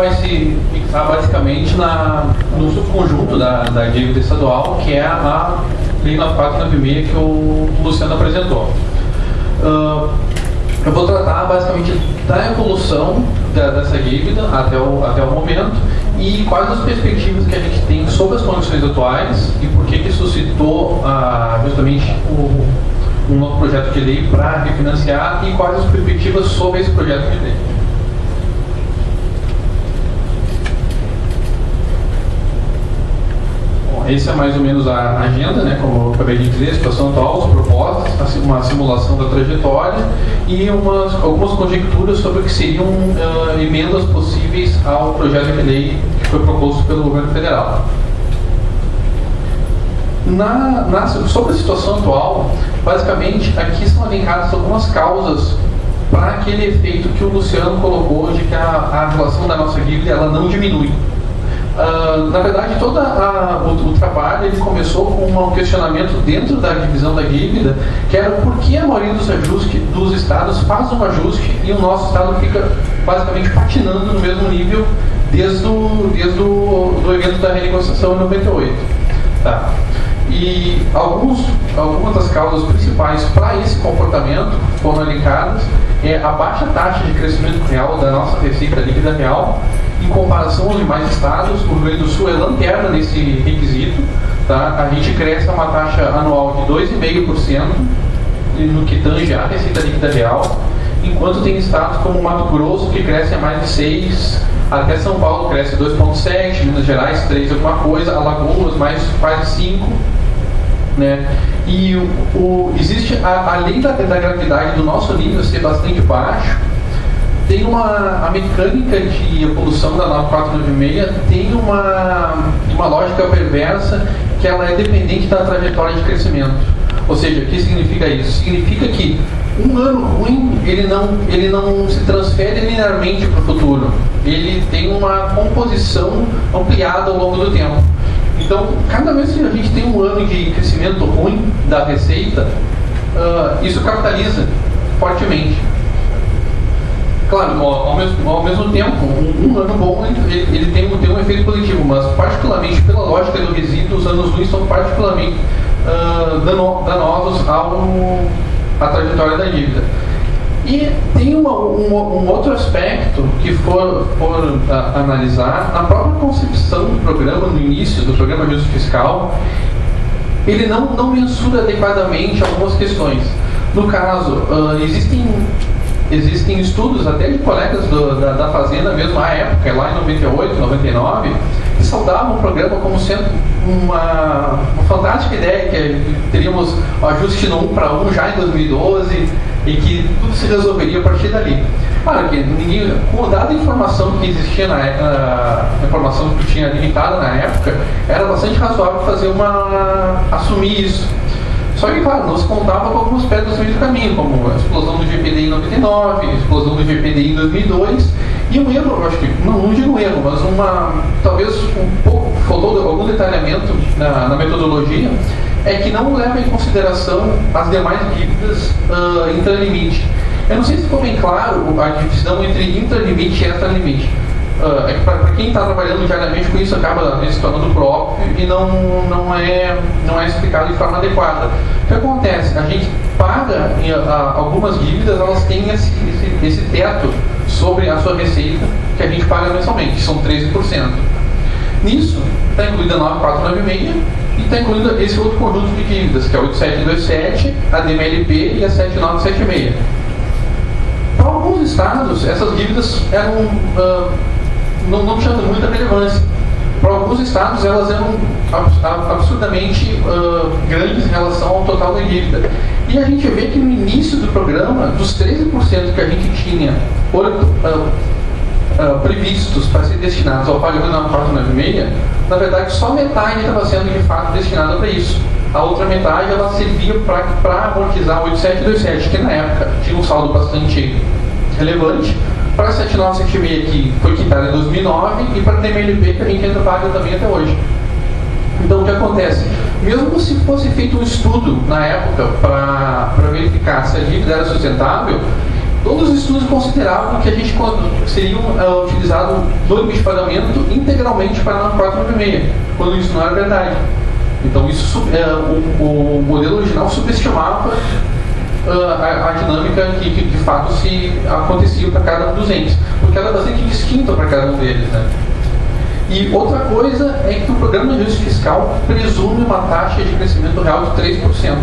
vai se fixar basicamente no subconjunto da dívida estadual, que é a Lei 9496 que o Luciano apresentou. Eu vou tratar basicamente da evolução dessa dívida até o momento e quais as perspectivas que a gente tem sobre as condições atuais e por que suscitou justamente um novo projeto de lei para refinanciar e quais as perspectivas sobre esse projeto de lei. Essa é mais ou menos a agenda, né, como eu acabei de dizer, a situação atual, as propostas, uma simulação da trajetória e algumas conjecturas sobre o que seriam emendas possíveis ao projeto de lei que foi proposto pelo governo federal. Sobre a situação atual, basicamente, aqui estão elencadas algumas causas para aquele efeito que o Luciano colocou de que a relação da nossa dívida ela não diminui. Na verdade, todo o trabalho ele começou com um questionamento dentro da divisão da dívida, que era por que a maioria dos estados faz um ajuste e o nosso estado fica basicamente patinando no mesmo nível desde o evento da renegociação em 98. Tá. E algumas das causas principais para esse comportamento foram elencadas a baixa taxa de crescimento real da nossa receita líquida real. Em comparação aos demais estados, o Rio Grande do Sul é lanterna nesse requisito. Tá? A gente cresce a uma taxa anual de 2,5% no que tange a receita líquida real, enquanto tem estados como Mato Grosso que crescem a mais de 6%, até São Paulo cresce 2,7%, Minas Gerais 3% alguma coisa, Alagoas mais quase 5%. Né? E existe, além da gravidade do nosso nível ser bastante baixo, tem a mecânica de evolução da 9496 tem uma lógica perversa que ela é dependente da trajetória de crescimento. Ou seja, o que significa isso? Significa que um ano ruim, ele não se transfere linearmente para o futuro. Ele tem uma composição ampliada ao longo do tempo. Então, cada vez que a gente tem um ano de crescimento ruim da receita, isso capitaliza fortemente. Claro, ao mesmo tempo, um ano bom ele tem um efeito positivo, mas particularmente pela lógica do resíduo, os anos ruins são particularmente danosos à trajetória da dívida. E tem um outro aspecto que for analisar, na própria concepção do programa, no início do programa de ajuste fiscal, ele não mensura adequadamente algumas questões. No caso, existem estudos até de colegas da Fazenda mesmo à época, lá em 98, 99, que saudavam o programa como sendo uma fantástica ideia, que teríamos o ajuste no 1:1 já em 2012 e que tudo se resolveria a partir dali. Claro que com dada a informação que existia a informação que tinha limitada na época, era bastante razoável assumir isso. Só que, claro, não se contava com algumas pedras no meio do caminho, como a explosão do GPDI em 99, a explosão do GPDI em 2002, e um erro, eu acho que, não digo um erro, mas talvez faltou algum detalhamento na metodologia, é que não leva em consideração as demais dívidas intralimite. Eu não sei se ficou bem claro a divisão entre intralimite e extralimite. É que para quem está trabalhando diariamente com isso acaba se tornando próprio e não é explicado de forma adequada. O que acontece? A gente paga algumas dívidas, elas têm esse teto sobre a sua receita que a gente paga mensalmente, que são 13%. Nisso está incluída a 9496 e está incluído esse outro conjunto de dívidas, que é a 8727, a DMLP e a 7976. Para alguns estados, essas dívidas eram não tinham muita relevância. Para alguns estados, elas eram absurdamente grandes em relação ao total da dívida. E a gente vê que no início do programa, dos 13% que a gente tinha previstos para ser destinados ao pagamento da 9496, na verdade, só metade estava sendo de fato destinada para isso. A outra metade ela servia para amortizar o 8727, que na época tinha um saldo bastante relevante, para a 7976, que foi quitada em 2009, e para a DMLP, que a gente ainda paga também até hoje. Então, o que acontece? Mesmo se fosse feito um estudo na época para verificar se a dívida era sustentável, Todos os estudos consideravam que a gente seria utilizado no limite de pagamento integralmente para a 496, quando isso não era verdade. Então isso, o modelo original subestimava a dinâmica que de fato se acontecia para cada um dos entes, porque ela é bastante distinta para cada um deles, né? E outra coisa é que o programa de ajuste fiscal presume uma taxa de crescimento real de 3%.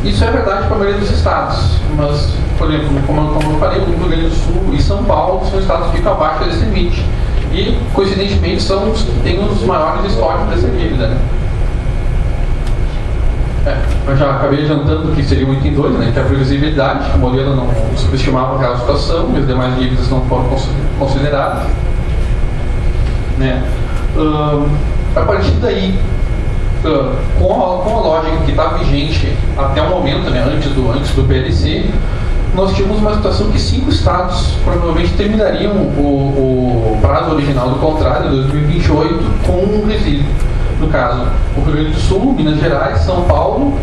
Isso é verdade para a maioria dos estados, mas, por exemplo, como eu falei, o Rio Grande do Sul e São Paulo são estados que ficam abaixo desse limite. E, coincidentemente, são os que têm os maiores históricos dessa dívida, né? Eu já acabei adiantando que seria o item 2, né, que é a previsibilidade, que o modelo não subestimava a real situação e as demais dívidas não foram consideradas. Né? A partir daí, com a lógica que está vigente até o momento, né, antes do PLC, nós tínhamos uma situação que 5 estados provavelmente terminariam o prazo original do contrato, em 2028, com um resíduo. No caso, o Rio Grande do Sul, Minas Gerais, São Paulo,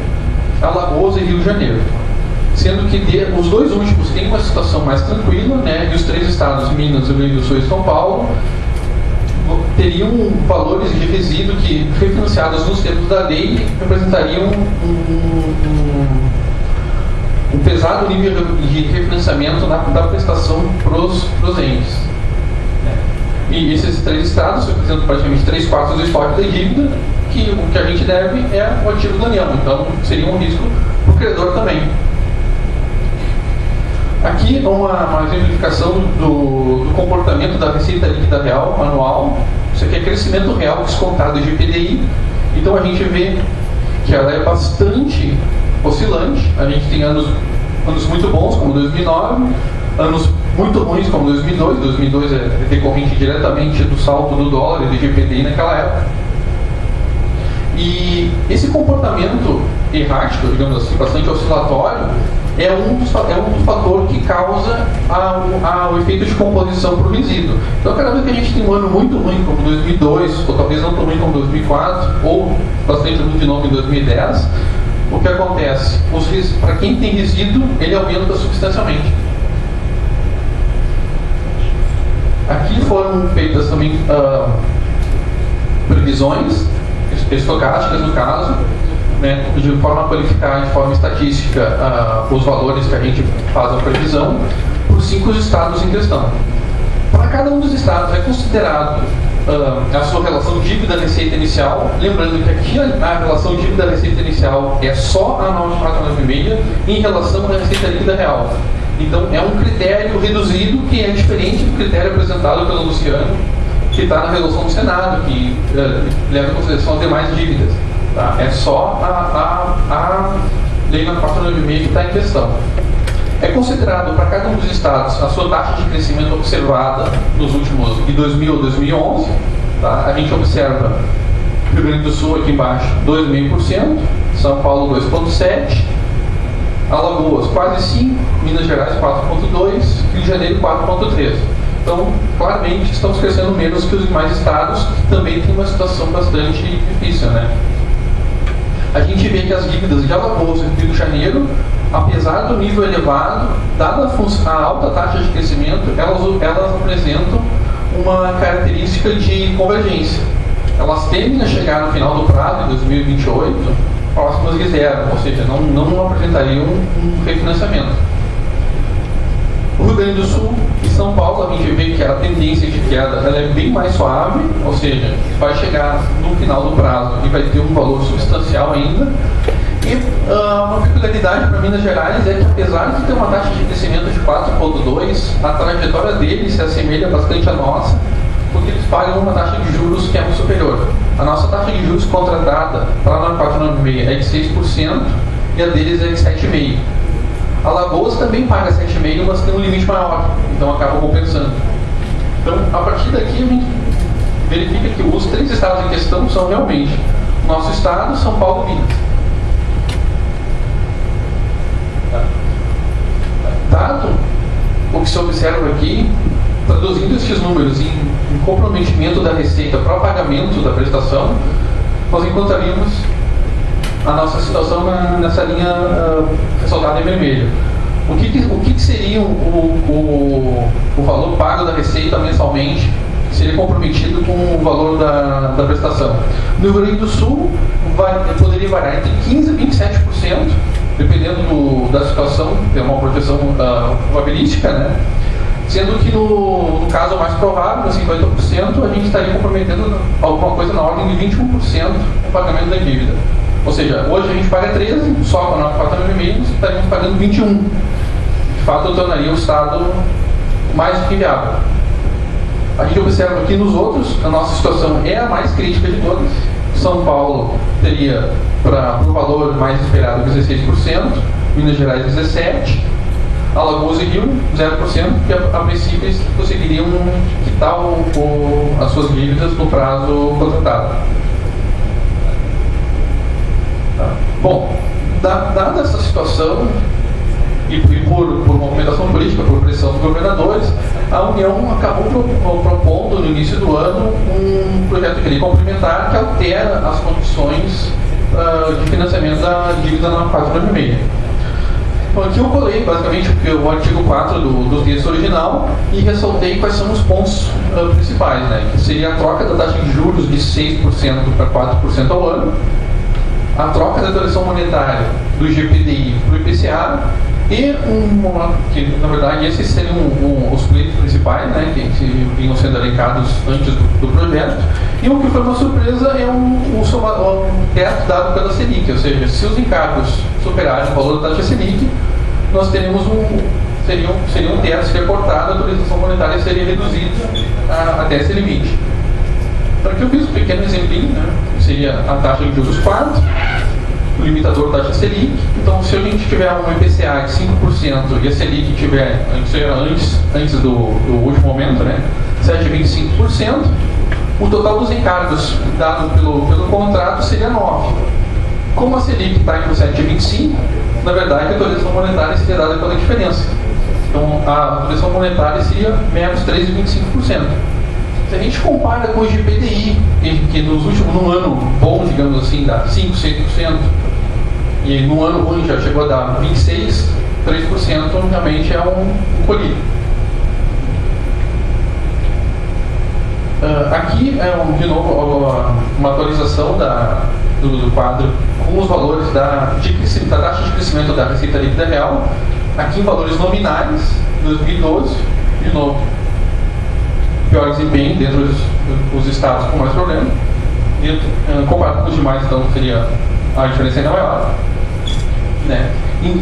Alagoas e Rio de Janeiro. Sendo que os dois últimos têm uma situação mais tranquila, né, e os 3 estados, Minas, Rio Grande do Sul e São Paulo, teriam valores de resíduo que, refinanciados nos termos da lei, representariam um pesado nível de refinanciamento da prestação para os entes. E esses 3 estados representam praticamente 3/4 do estoque da dívida, que o que a gente deve é o ativo da União, então seria um risco para o credor também. Aqui uma exemplificação do comportamento da receita líquida real anual. Isso aqui é crescimento real descontado de IPDI. Então a gente vê que ela é bastante oscilante. A gente tem anos muito bons, como 2009, anos muito ruins, como 2002. 2002 é decorrente diretamente do salto do dólar e do IPDI naquela época. E esse comportamento errático, digamos assim, bastante oscilatório, é um dos fatores que causa o efeito de composição para o resíduo. Então, cada vez que a gente tem um ano muito ruim, como 2002, ou talvez não tão ruim como 2004, ou bastante ruim de novo em 2010, o que acontece? Para quem tem resíduo, ele aumenta substancialmente. Aqui foram feitas também previsões estocásticas, no caso, né, de forma a qualificar de forma estatística os valores que a gente faz a previsão por 5 estados em questão. Para cada um dos estados é considerado a sua relação dívida-receita inicial, lembrando que aqui a relação dívida-receita inicial é só a 9496 em relação à receita líquida real. Então é um critério reduzido que é diferente do critério apresentado pelo Luciano, que está na resolução do Senado, que leva em consideração as demais dívidas. Tá? É só a lei 9496 que está em questão. É considerado para cada um dos estados a sua taxa de crescimento observada nos últimos, de 2000 a 2011. Tá? A gente observa Rio Grande do Sul aqui embaixo 2,5%, São Paulo 2,7%, Alagoas quase 5%, Minas Gerais 4,2%, Rio de Janeiro 4,3%. Então, claramente, estamos crescendo menos que os demais estados, que também têm uma situação bastante difícil, né? A gente vê que as dívidas de Alagoas e Rio de Janeiro, apesar do nível elevado, dada a alta taxa de crescimento, elas apresentam uma característica de convergência. Elas tendem a chegar no final do prazo, em 2028, próximas de zero, ou seja, não apresentariam um refinanciamento. O Rio Grande do Sul e São Paulo, a gente vê que a tendência de queda ela é bem mais suave, ou seja, vai chegar no final do prazo e vai ter um valor substancial ainda. E uma peculiaridade para Minas Gerais é que, apesar de ter uma taxa de crescimento de 4,2%, a trajetória deles se assemelha bastante à nossa, porque eles pagam uma taxa de juros que é muito superior. A nossa taxa de juros contratada para a 9496 é de 6% e a deles é de 7,5%. Alagoas também paga 7,5%, mas tem um limite maior, então acaba compensando. Então, a partir daqui, a gente verifica que os 3 estados em questão são realmente o nosso estado, São Paulo e Minas. Dado o que se observa aqui, traduzindo esses números em comprometimento da receita para o pagamento da prestação, nós encontraríamos a nossa situação nessa linha ressaltada em vermelho. O que seria o valor pago da Receita mensalmente, que seria comprometido com o valor da prestação? No Rio Grande do Sul, poderia variar entre 15% e 27%, dependendo da situação, tem uma projeção probabilística, né? Sendo que no caso mais provável, 50%, a gente estaria comprometendo alguma coisa na ordem de 21% no pagamento da dívida. Ou seja, hoje a gente paga 13%, só com a nota 4,5%, estaríamos pagando 21%. De fato, tornaria o Estado mais do que viável. A gente observa que nos outros, a nossa situação é a mais crítica de todas. São Paulo teria, para o valor mais esperado, 16%, Minas Gerais 17%, Alagoas e Rio 0%, que a princípio eles conseguiriam quitar as suas dívidas no prazo contratado. Tá. Bom, dada essa situação, e por movimentação política, por pressão dos governadores, a União acabou propondo no início do ano um projeto de lei complementar que altera as condições de financiamento da dívida na 4,96. Então, aqui eu colei basicamente o artigo 4 do texto original e ressaltei quais são os pontos principais, né? Que seria a troca da taxa de juros de 6% para 4% ao ano, a troca da atualização monetária do GPDI para o IPCA e que na verdade esses seriam os pleitos principais, né, que vinham sendo elencados antes do projeto. E o que foi uma surpresa é um teto dado pela Selic, ou seja, se os encargos superarem o valor da taxa Selic, nós teremos seria um teto, seria cortado, a atualização monetária seria reduzida até esse limite. Então aqui eu fiz um pequeno exemplinho, né, que seria a taxa de juros 4%, o limitador da taxa Selic. Então, se a gente tiver um IPCA de 5% e a Selic tiver, antes do último momento, né, 7,25%, o total dos encargos dado pelo contrato seria 9%. Como a Selic está em 7,25%, na verdade a atualização monetária seria dada pela diferença. Então, a atualização monetária seria menos 3,25%. Se a gente compara com o GPDI, que num ano bom, digamos assim, dá 5%, 6%, e no ano ruim já chegou a dar 26%, 3% realmente é um colírio. Aqui é, de novo, uma atualização do quadro com os valores da taxa de crescimento da Receita Líquida Real, aqui em valores nominais, 2012, de novo. Pior desempenho dentro dos estados com mais problema. Comparado com os demais, então, seria a diferença ainda maior. Né?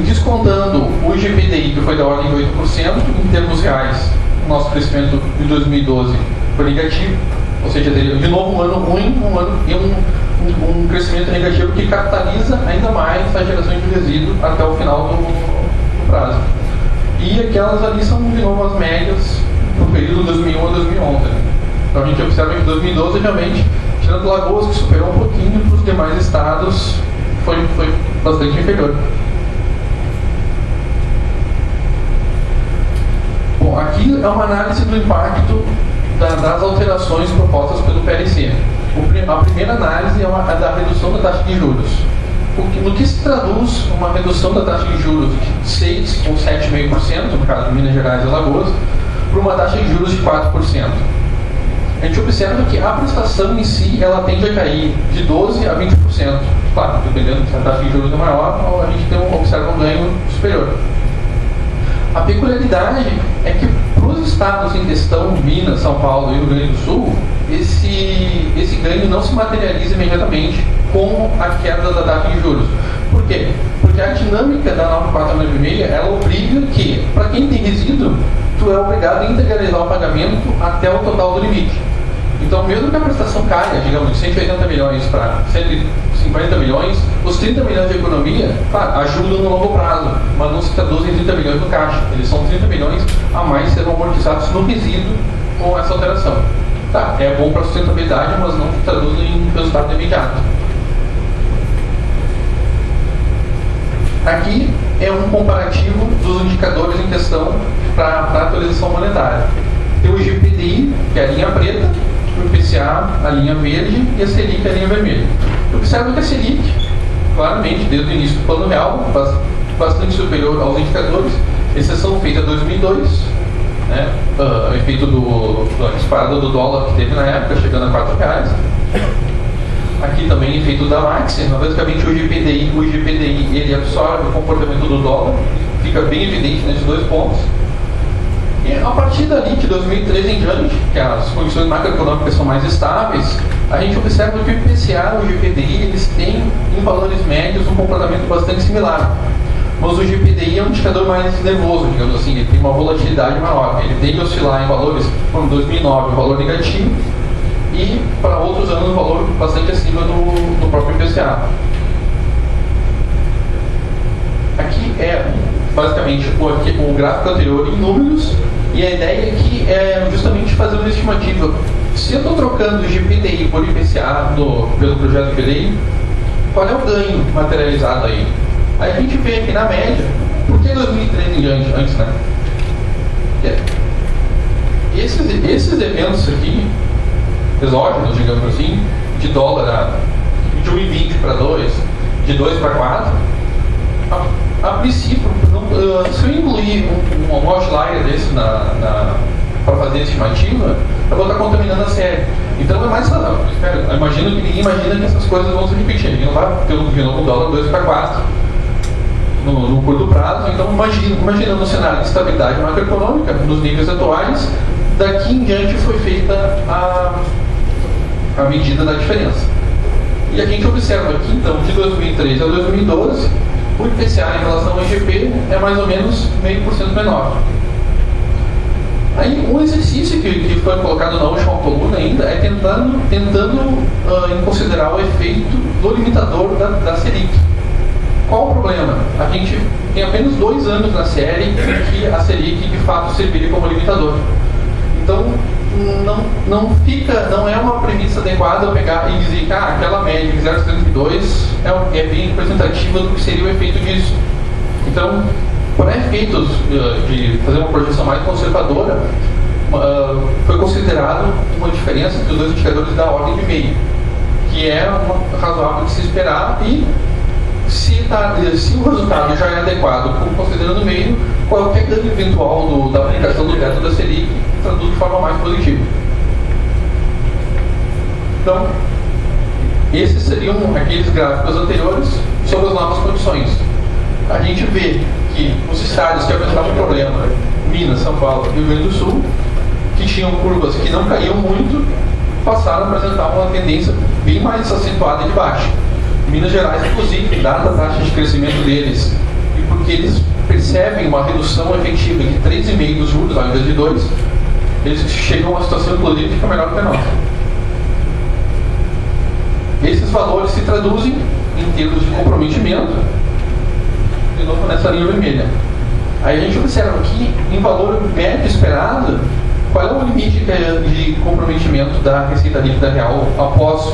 Descontando o GPDI, que foi da ordem de 8%, em termos reais, o nosso crescimento de 2012 foi negativo, ou seja, teria de novo um ano ruim, um crescimento negativo que capitaliza ainda mais a geração de resíduo até o final do prazo. E aquelas ali são, de novo, as médias no período 2001 a 2011. Então a gente observa que 2012 realmente, tirando Lagoas, que superou um pouquinho, para os demais estados foi bastante inferior. Bom, aqui é uma análise do impacto das alterações propostas pelo PLC. A primeira análise é a da redução da taxa de juros. No que se traduz uma redução da taxa de juros de 6% ou 7,5%, no caso de Minas Gerais e Alagoas, para uma taxa de juros de 4%. A gente observa que a prestação em si, ela tende a cair de 12% a 20%. Claro, dependendo se a taxa de juros é maior, a gente observa um ganho superior. A peculiaridade é que para os estados em questão, Minas, São Paulo e Rio Grande do Sul, esse ganho não se materializa imediatamente com a queda da taxa de juros. Por quê? Porque a dinâmica da 9496, ela obriga que, para quem tem resíduo, tu é obrigado a integralizar o pagamento até o total do limite. Então, mesmo que a prestação caia, digamos, de 180 milhões para 150 milhões, os 30 milhões de economia, claro, ajudam no longo prazo, mas não se traduzem em 30 milhões no caixa. Eles são 30 milhões a mais que serão amortizados no resíduo com essa alteração. Tá, é bom para a sustentabilidade, mas não se traduz em resultado imediato. Aqui é um comparativo dos indicadores em questão para a atualização monetária. Tem o GPDI, que é a linha preta, o IPCA, a linha verde, e a Selic, a linha vermelha. Observa que a Selic, claramente, desde o início do plano real, bastante superior aos indicadores, exceção feita em 2002, né, efeito da disparada do dólar que teve na época, chegando a R$4. Aqui também efeito da Maxi, basicamente o GPDI ele absorve o comportamento do dólar, fica bem evidente nesses dois pontos. E a partir dali, de 2013 em diante, que as condições macroeconômicas são mais estáveis, a gente observa que o IPCA e o GPDI eles têm, em valores médios, um comportamento bastante similar. Mas o GPDI é um indicador mais nervoso, digamos assim, ele tem uma volatilidade maior. Ele tende a oscilar em valores, como 2009, um valor negativo, e para outros anos um valor bastante acima do próprio IPCA. Aqui é basicamente o gráfico anterior em números, e a ideia aqui é justamente fazer uma estimativa. Se eu estou trocando o GPDI por IPCA pelo projeto IPDI, qual é o ganho materializado aí? Aí a gente vê aqui na média, por que 2013 em diante, antes, né? Esses eventos aqui, exógenos, digamos assim, de dólar de 1,20 para 2, de 2 para 4, a princípio, se eu incluir um outlier desse para fazer a estimativa, eu vou estar contaminando a série. Então é mais saudável. Eu imagino que ninguém imagina que essas coisas vão se repetir. Ninguém não vai ter de novo um dólar 2 para 4 no curto prazo. Então imaginando um cenário de estabilidade macroeconômica nos níveis atuais, daqui em diante foi feita a medida da diferença. E aqui a gente observa aqui, então, de 2013 a 2012, o IPCA em relação ao IGP é mais ou menos 0,5% menor. Aí, um exercício que foi colocado na última coluna ainda é tentando considerar o efeito do limitador da Selic. Qual o problema? A gente tem apenas 2 anos na série em que a Selic de fato serviria como limitador. Então, não é uma premissa adequada eu pegar e dizer que aquela média de 0,72 é bem representativa do que seria o efeito disso. Então, para efeitos de fazer uma projeção mais conservadora, foi considerado uma diferença entre os dois indicadores da ordem de meio, que é razoável de se esperar, e se o resultado já é adequado, considerando o meio, qualquer ganho eventual da aplicação do teto da Selic traduz de forma mais positiva. Então, esses seriam aqueles gráficos anteriores sobre as novas condições. A gente vê que os estados que apresentavam um problema, Minas, São Paulo e Rio Grande do Sul, que tinham curvas que não caíam muito, passaram a apresentar uma tendência bem mais acentuada de baixa. Minas Gerais, inclusive, dada a taxa de crescimento deles, e porque eles percebem uma redução efetiva de 3,5% dos juros ao invés de 2%, eles chegam a uma situação, inclusive, que fica melhor que a nossa. Esses valores se traduzem em termos de comprometimento, de novo nessa linha vermelha. Aí a gente observa aqui, em valor médio esperado, qual é o limite de comprometimento da receita líquida real após o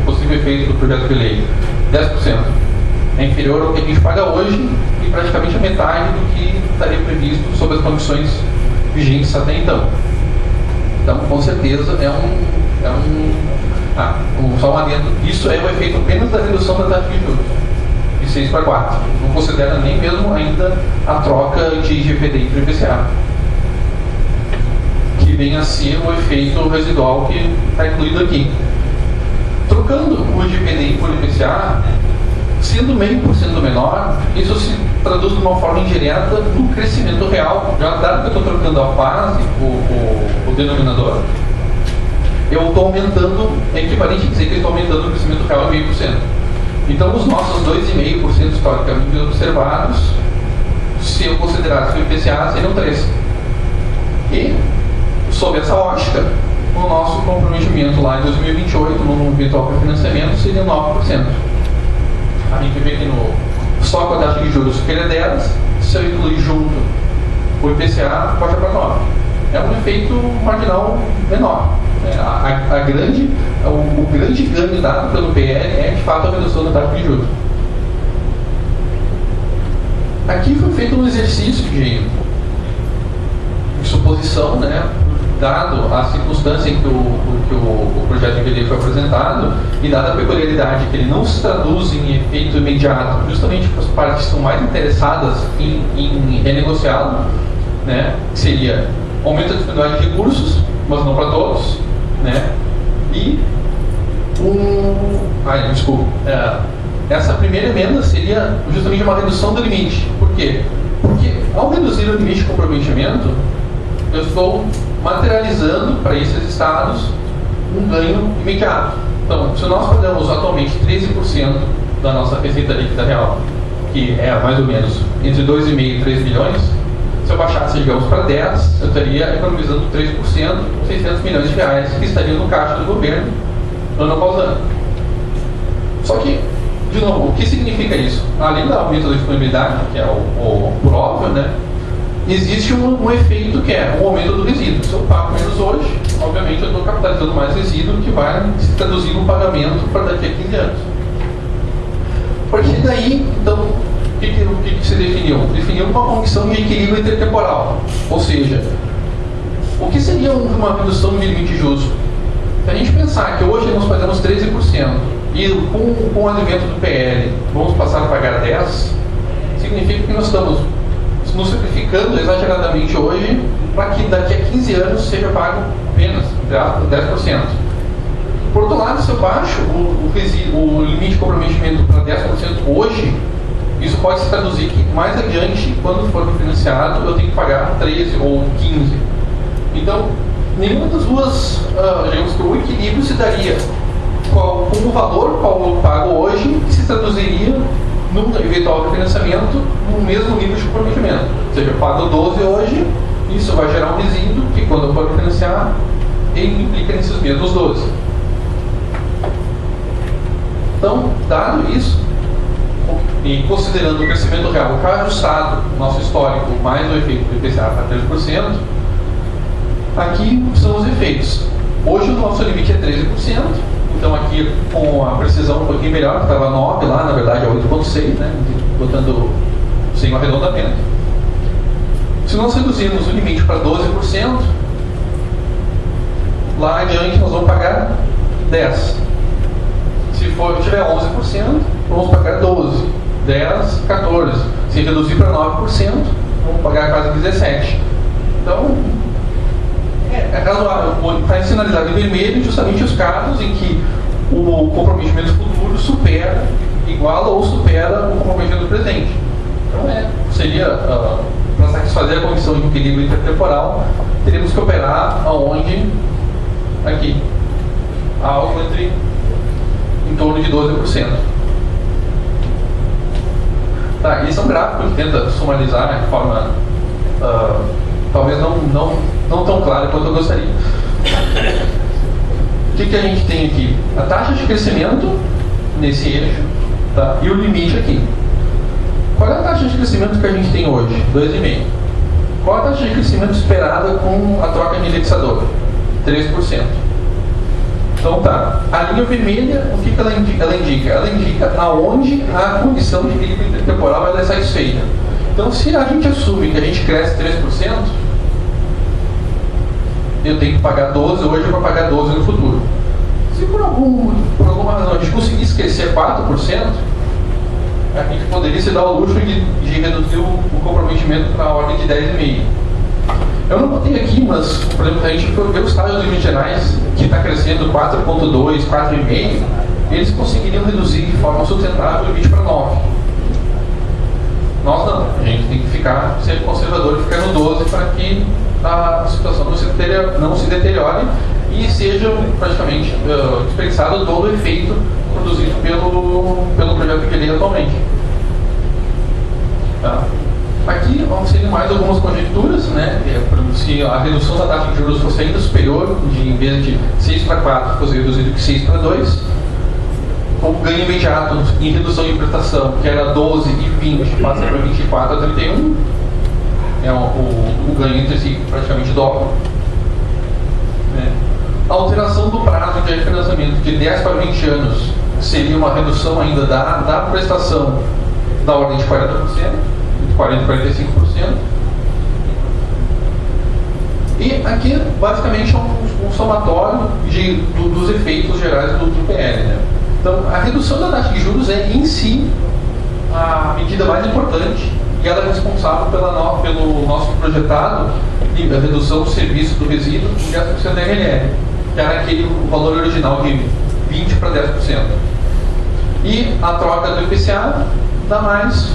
possível efeito do projeto de lei? 10%. É inferior ao que a gente paga hoje e praticamente a metade do que estaria previsto sob as condições vigentes até então. Então, com certeza, só um adendo, isso é o efeito apenas da redução da taxa de juros, de 6 para 4. Não considera nem mesmo ainda a troca de IGPDI para o IPCA, que vem a ser o efeito residual que está incluído aqui. Trocando o IGPDI por IPCA, sendo 0,5% menor, isso se traduz de uma forma indireta no crescimento real. Já dado que eu estou trocando a base, o denominador, eu estou aumentando, é equivalente a dizer que eu estou aumentando o crescimento real em 0,5%. Então, os nossos 2,5% historicamente observados, se eu considerasse o IPCA, seriam 3%. E, sob essa ótica, o nosso comprometimento lá em 2028, no eventual refinanciamento, seria 9%. A gente vê que só com a taxa de juros que ele é 10, se eu incluir junto o IPCA, pode ir para 9. É um efeito marginal menor. O grande ganho dado pelo PL é, de fato, a redução da taxa de juros. Aqui foi feito um exercício de suposição, né, dado a circunstância em que o projeto de lei foi apresentado e dada a peculiaridade que ele não se traduz em efeito imediato, justamente para as partes que estão mais interessadas em renegociá-lo, né, que seria aumento da disponibilidade de recursos, mas não para todos, né, e essa primeira emenda seria justamente uma redução do limite. Por quê? Porque ao reduzir o limite de comprometimento, eu estou materializando para esses estados um ganho imediato. Então, se nós pagamos atualmente 13% da nossa receita líquida real, que é mais ou menos entre 2,5 e 3 bilhões, se eu baixasse, digamos, para 10, eu estaria economizando 3%, 600 milhões de reais, que estariam no caixa do governo, ano após ano. Só que, de novo, o que significa isso? Além do aumento da disponibilidade, que é o por óbvio, né, existe um efeito que é o aumento do resíduo. Se eu pago menos hoje, obviamente eu estou capitalizando mais resíduo, que vai se traduzir no pagamento para daqui a 15 anos. A partir daí, então, o que se definiu? Definiu uma condição de equilíbrio intertemporal. Ou seja, o que seria uma redução de limite justo? Se a gente pensar que hoje nós pagamos 13% e com o advento do PL vamos passar a pagar 10%, significa que nós estamos nos sacrificando exageradamente hoje para que daqui a 15 anos seja pago apenas 10%. Por outro lado, se eu baixo o limite de comprometimento para 10% hoje, isso pode se traduzir que mais adiante, quando for financiado, eu tenho que pagar 13% ou 15%. Então, nenhuma das duas, digamos que o equilíbrio se daria com o valor qual eu pago hoje, que se traduziria num eventual refinanciamento no mesmo nível de comprometimento. Ou seja, eu pago 12 hoje, isso vai gerar um resíduo que quando eu for refinanciar, ele implica nesses mesmos 12. Então, dado isso, e considerando o crescimento real que é ajustado, nosso histórico, mais o efeito do IPCA para 13%, aqui são os efeitos. Hoje o nosso limite é 13%, então aqui com a precisão um pouquinho melhor, que estava 9 lá, na verdade é 8,6, né, botando sem o arredondamento. Se nós reduzirmos o limite para 12%, lá adiante nós vamos pagar 10%. Se tiver 11%, vamos pagar 12%, 10%, 14%. Se reduzir para 9%, vamos pagar quase 17%. Então, é razoável. Está sinalizado em vermelho justamente os casos em que o comprometimento futuro supera, iguala ou supera o comprometimento presente. Então, seria, para satisfazer a condição de equilíbrio intertemporal, teríamos que operar aonde? Aqui. Algo em torno de 12%. Tá, esse é um gráfico que tenta sumarizar de forma talvez não tão clara quanto eu gostaria. O que a gente tem aqui? A taxa de crescimento nesse eixo, tá? E o limite aqui. Qual é a taxa de crescimento que a gente tem hoje? 2,5%. Qual a taxa de crescimento esperada com a troca de indexador? 3%. Então tá, a linha vermelha, o que ela indica? Ela indica aonde a condição de equilíbrio intertemporal ela é satisfeita. Então, se a gente assume que a gente cresce 3%, eu tenho que pagar 12 hoje para pagar 12 no futuro. Se por alguma razão a gente conseguisse crescer 4%, a gente poderia se dar o luxo de reduzir o comprometimento para a ordem de 10,5%. Eu não botei aqui, mas, por exemplo, a gente for ver os estados de Minas Gerais, que está crescendo 4,2%, 4,5%, eles conseguiriam reduzir de forma sustentável o limite para 9%. Nós não, a gente tem que ficar sempre conservador e ficar no 12% para que a situação não se deteriore e seja praticamente dispensado todo o efeito produzido pelo projeto que ele é atualmente. Tá? Aqui seriam mais algumas conjecturas, né? Se a redução da taxa de juros fosse ainda superior, em vez de 6 para 4, fosse reduzido de 6 para 2, o ganho imediato em redução de prestação, que era 12 e 20, passa para 24 a 31, o ganho entre si praticamente dobra. A alteração do prazo de refinanciamento de 10 para 20 anos seria uma redução ainda da prestação da ordem de 40%, de 40% a 45%. E aqui, basicamente, é um somatório dos efeitos gerais do PL. Né? Então, a redução da taxa de juros é, em si, a medida mais importante, e ela é responsável pelo nosso projetado de redução do serviço do resíduo de 10% da RLR, que era aquele valor original de 20% para 10%. E a troca do IPCA dá mais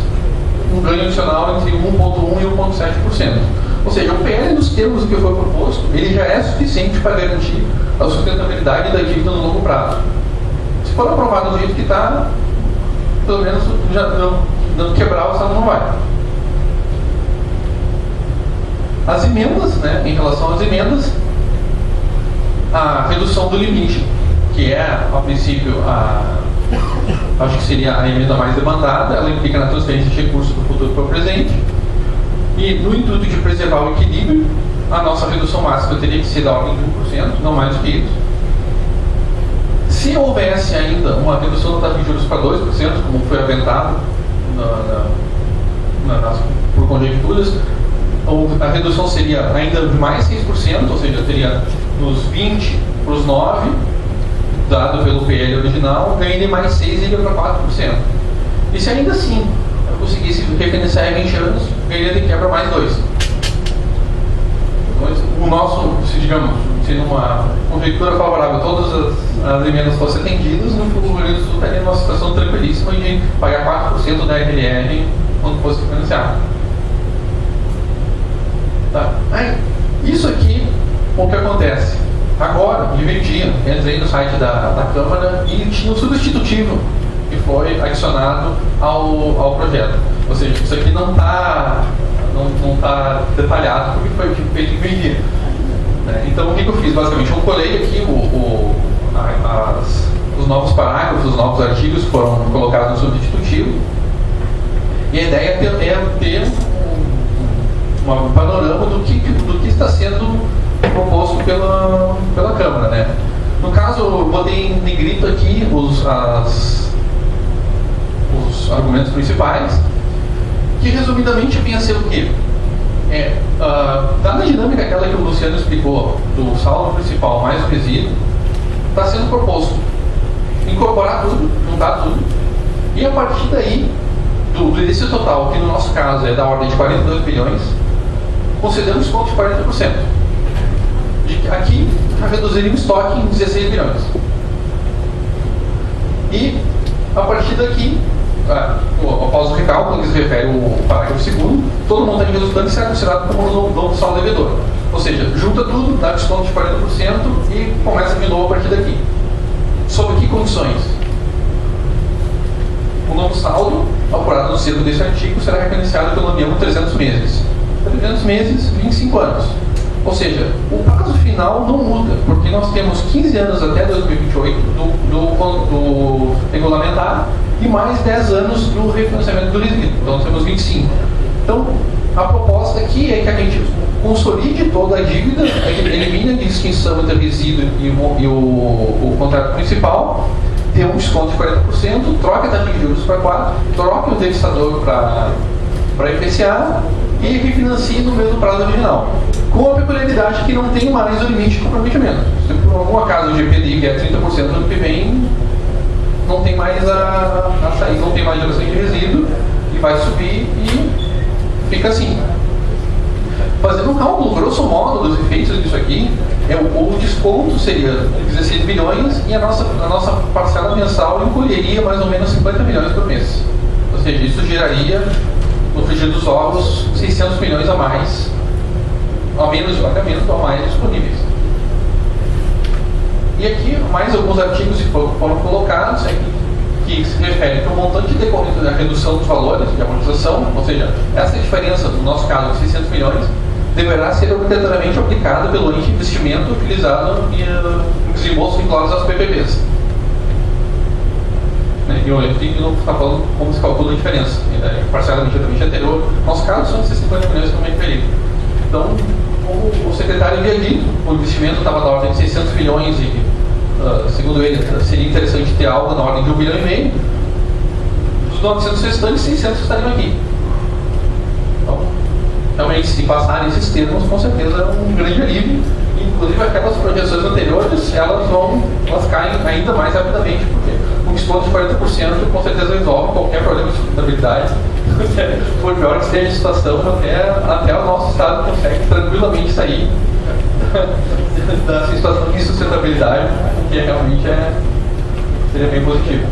um ganho adicional entre 1,1% e 1,7%. Ou seja, o PL, nos termos que foi proposto, ele já é suficiente para garantir a sustentabilidade da dívida no longo prazo. Se for aprovado do jeito que está, pelo menos já não quebrar, o Estado não vai. As emendas, né, em relação às emendas, a redução do limite, que é, a princípio, acho que seria a emenda mais demandada, ela implica na transferência de recursos do futuro para o presente, e no intuito de preservar o equilíbrio, a nossa redução máxima teria que ser da ordem de 1%, não mais do que isso. Se houvesse ainda uma redução da taxa de juros para 2%, como foi aventado por conjecturas, a redução seria ainda de mais 6%, ou seja, teria dos 20 para os 9%, dado pelo PL original, ganharia mais 6% e iria para 4%. E se ainda assim eu conseguisse refinanciar em 20 anos, ganharia de quebra mais 2%. O nosso, se numa conjectura favorável todas as emendas fossem atendidas, no Rio Grande do Sul estaria numa situação tranquilíssima de pagar 4% da RLR quando fosse financiado. Tá? Isso aqui, o que acontece? Agora, de meio-dia, entrei no site da Câmara e tinha um substitutivo que foi adicionado ao projeto. Ou seja, isso aqui não está detalhado porque foi feito em meio-dia. Então, o que eu fiz? Basicamente, eu colei aqui os novos parágrafos, os novos artigos que foram colocados no substitutivo. E a ideia é ter um panorama do que está sendo proposto pela Câmara. Né? No caso, eu botei em negrito aqui os argumentos principais, que resumidamente vinha a ser o quê? Dada a dinâmica aquela que o Luciano explicou, do saldo principal mais o resíduo, está sendo proposto incorporar tudo, juntar tudo, e a partir daí, do exercício total, que no nosso caso é da ordem de 42 bilhões, concedemos desconto de 40%. Aqui, reduziria o estoque em 16 bilhões. E, a partir daqui, após o recálculo, que se refere ao parágrafo 2º, todo montante resultante será considerado como novo saldo devedor. Ou seja, junta tudo, dá desconto de 40% e começa de novo a partir daqui. Sob que condições? O novo saldo, apurado no cerco desse artigo, será referenciado pela União por 300 meses. 300 meses, 25 anos. Ou seja, o prazo final não muda, porque nós temos 15 anos até 2028 do regulamentar e mais 10 anos do refinanciamento do resíduo. Então, temos 25. Então, a proposta aqui é que a gente consolide toda a dívida, elimine a distinção entre resíduo e o contrato principal, dê um desconto de 40%, troque a taxa de juros para 4%, troque o indexador para IPCA e refinancie no mesmo prazo original. Com a peculiaridade que não tem mais o limite de comprometimento. Se por algum acaso o GPDI vier 30% no ano que vem, não tem mais a saída, não tem mais geração de resíduo, e vai subir e fica assim. Fazendo um cálculo, grosso modo, dos efeitos disso aqui, o desconto seria 16 bilhões e a nossa parcela mensal encolheria mais ou menos 50 milhões por mês. Ou seja, isso geraria, no frigir dos ovos, 600 milhões a mais, até menos ou mais disponíveis. E aqui, mais alguns artigos que foram colocados, que se referem ao montante decorrente da redução dos valores de amortização, ou seja, essa diferença, no nosso caso, de 600 milhões, deverá ser obrigatoriamente aplicada pelo ente de investimento utilizado em desembolso vinculados às PPPs. E o EFIC não está falando como se calcula a diferença, parcela imediatamente anterior. No nosso caso, são 50 milhões como é referido. Então, como o secretário havia dito, o investimento estava na ordem de 600 milhões e, segundo ele, seria interessante ter algo na ordem de 1,5 bilhão. Dos 900 restantes, 600 estariam aqui. Então, realmente, se passarem esses termos, com certeza é um grande alívio. Inclusive, aquelas projeções anteriores, elas caem ainda mais rapidamente, porque o desconto de 40% com certeza resolve qualquer problema de sustentabilidade. Por pior que esteja a situação, até o nosso Estado consegue tranquilamente sair da situação de sustentabilidade, que realmente seria bem positivo.